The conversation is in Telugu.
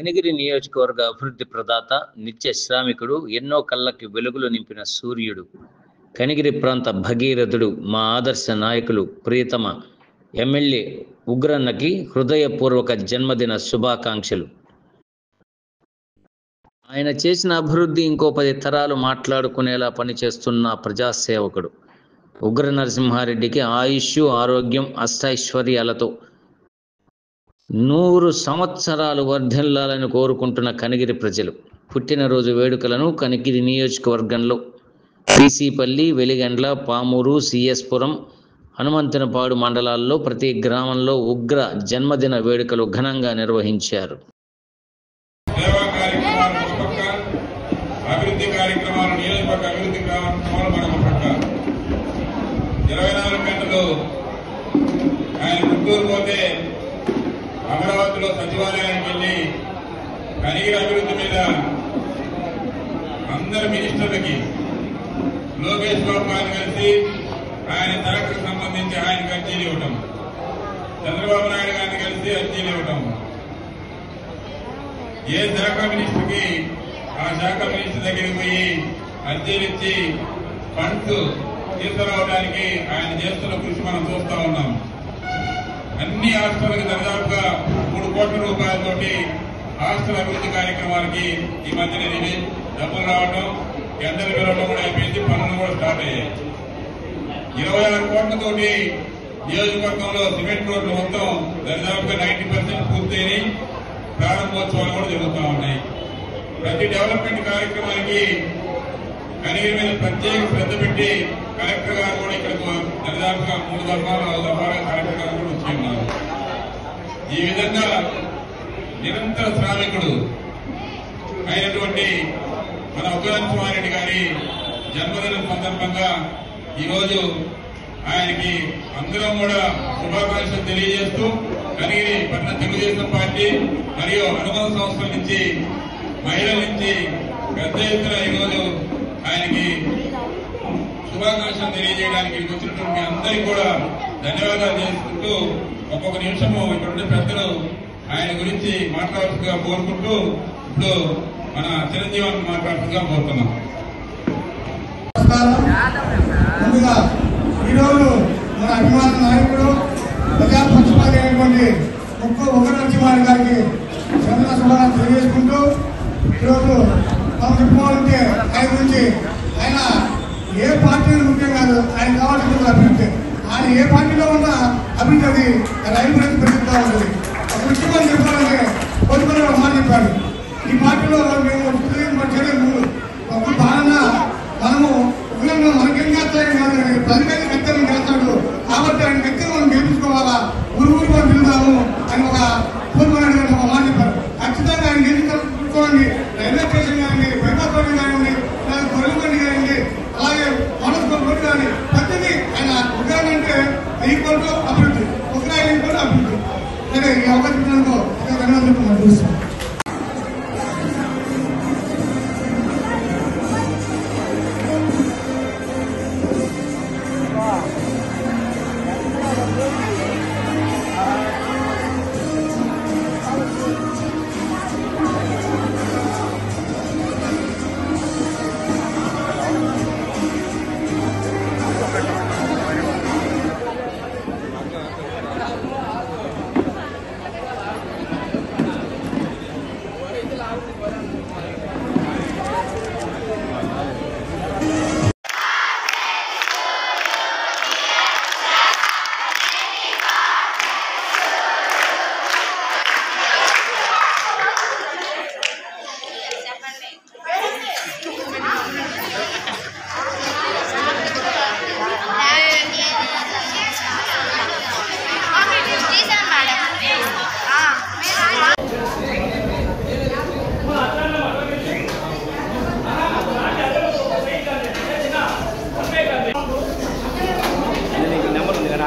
కనిగిరి నియోజకవర్గ అభివృద్ధి ప్రదాత, నిత్య శ్రామికుడు, ఎన్నో కళ్ళకి వెలుగులు నింపిన సూర్యుడు, కనిగిరి ప్రాంత భగీరథుడు, మా ఆదర్శ నాయకులు, ప్రియతమ ఎమ్మెల్యే ఉగ్రన్నకి హృదయపూర్వక జన్మదిన శుభాకాంక్షలు. ఆయన చేసిన అభివృద్ధి ఇంకో 10 తరాలు మాట్లాడుకునేలా పనిచేస్తున్న ప్రజాసేవకుడు. ఉగ్ర నరసింహారెడ్డికి ఆయుష్, ఆరోగ్యం, అష్టైశ్వర్యాలతో 100 సంవత్సరాలు వర్ధిల్లాలని కోరుకుంటున్న కనిగిరి ప్రజలు పుట్టినరోజు వేడుకలను కనిగిరి నియోజకవర్గంలో పీసీపల్లి, వెలిగండ్ల, పామూరు, సిఎస్పురం, హనుమంతునిపాడు మండలాల్లో ప్రతి గ్రామంలో ఉగ్ర జన్మదిన వేడుకలు ఘనంగా నిర్వహించారు. అభివృద్ధి కార్యక్రమాలు నియోజకవర్గ అభివృద్ధి కార్యక్రమాలు మరొక పక్క 24 గంటలు ఆయన గుంటూరు పోతే అమరావతిలో సచివాలయానికి వెళ్ళి కనిగిరి అభివృద్ధి మీద అందరు మినిస్టర్లకి లోకేష్ బాబు గారిని కలిసి ఆయన శాఖకు సంబంధించి ఆయనకు అర్జీలు ఇవ్వటం, చంద్రబాబు నాయుడు గారిని కలిసి అర్జీలు ఇవ్వటం, ఏ శాఖ మినిస్టర్కి ఆ శాఖ మినిస్టర్ దగ్గరికి పోయి అర్జీలు ఇచ్చి ఫండ్స్ తీసుకురావడానికి ఆయన చేస్తున్న కృషి మనం చూస్తా ఉన్నాం. అన్ని హాస్టళ్లకు దాదాపుగా 3 కోట్ల రూపాయలతోటి హాస్టల్ అభివృద్ధి కార్యక్రమాలకి ఈ మధ్యన డబ్బులు రావడం, టెండర్లు పిలవడం కూడా అయిపోయింది, పనులు కూడా స్టార్ట్ అయ్యాయి. 26 కోట్లతోటి నియోజకవర్గంలో సిమెంట్ రోడ్లు మొత్తం దాదాపుగా 90% పూర్తయి ప్రారంభోత్సవాలు కూడా జరుగుతూ ఉన్నాయి. ప్రతి డెవలప్మెంట్ కార్యక్రమానికి కనిగిరి మీద ప్రత్యేక శ్రద్ధ పెట్టి కలెక్టర్ గారు కూడా ఇక్కడ దాదాపుగా 3 దఫాలుగా కలెక్టర్ గారు కూడా వచ్చి ఉన్నారు. ఈ విధంగా నిరంతర శ్రామికుడు అయినటువంటి మన ఉగ్రనరసింహారెడ్డి గారి జన్మదినం సందర్భంగా ఈరోజు ఆయనకి అందరం కూడా శుభాకాంక్షలు తెలియజేస్తూ కనిగిరి పట్టణ తెలుగుదేశం పార్టీ మరియు అనుబంధ సంస్థల నుంచి, మహిళల నుంచి పెద్ద ఎత్తున ఈరోజు ఆయనకి శుభాకాంక్షలు తెలియజేయడానికి వచ్చినటువంటి అందరికీ కూడా ధన్యవాదాలు చేసుకుంటూ ఒక్కొక్క నిమిషము ఇక్కడుండే పెద్దలు ఆయన గురించి మాట్లాడుతుగా కోరుకుంటూ ఇప్పుడు మన చిరంజీవాన్ని మాట్లాడుతుగా కోరుతున్నాం. ముందుగా ఈరోజు మన అభిమాన నాయకుడు ప్రజాపక్షపాతి అయినటువంటి ఉగ్ర నరసింహారెడ్డి గారికి చంద్ర శుభాకాంక్షలు తెలియజేసుకుంటూ ఈరోజు మనం చెప్పుకోవాలంటే ఆయన గురించి ఆయన ఏ పార్టీ ముఖ్యం కాదు, ఆయన కావాల్సిన అభివృద్ధి. ఆయన ఏ పార్టీలో ఉన్న అభివృద్ధి అది రైలు గురించి పెరుగుతూ ఉంటుంది. ఒక ముఖ్యమంత్రి చెప్పాలంటే కొద్దిమంది ఒక మాట చెప్పాడు, ఈ పార్టీలో మేము బాగా మనము మనకేం చేస్తాయని కాదు, ప్రజలైతే ఖచ్చితంగా చేస్తాడు కాబట్టి ఆయన ఖచ్చితంగా మనం గెలిపించుకోవాలా, ఊరు మనం తిరుగుతాము అని ఒక పూర్వనాయుడు గారు ఒక మాట చెప్పారు. ఖచ్చితంగా ఆయన గెలిపించుకోండి. రైల్వే స్టేషన్ కానీ, బైపాస్ రోడ్డు కానివ్వండి, గొర్రెలబండి కానివ్వండి, అలాగే మనసు రోడ్డు కానీ ప్రతిదీ ఆయన ఉగ్రాన్ని అంటే ఈక్వల్ టు అభివృద్ధి, ఉగ్రాయి ఈక్వల్ అభివృద్ధి. సరే, ఈ అవకాశం ధన్యవాదాలు మనం చూస్తాం. నెంబర్ ఉంది కదా,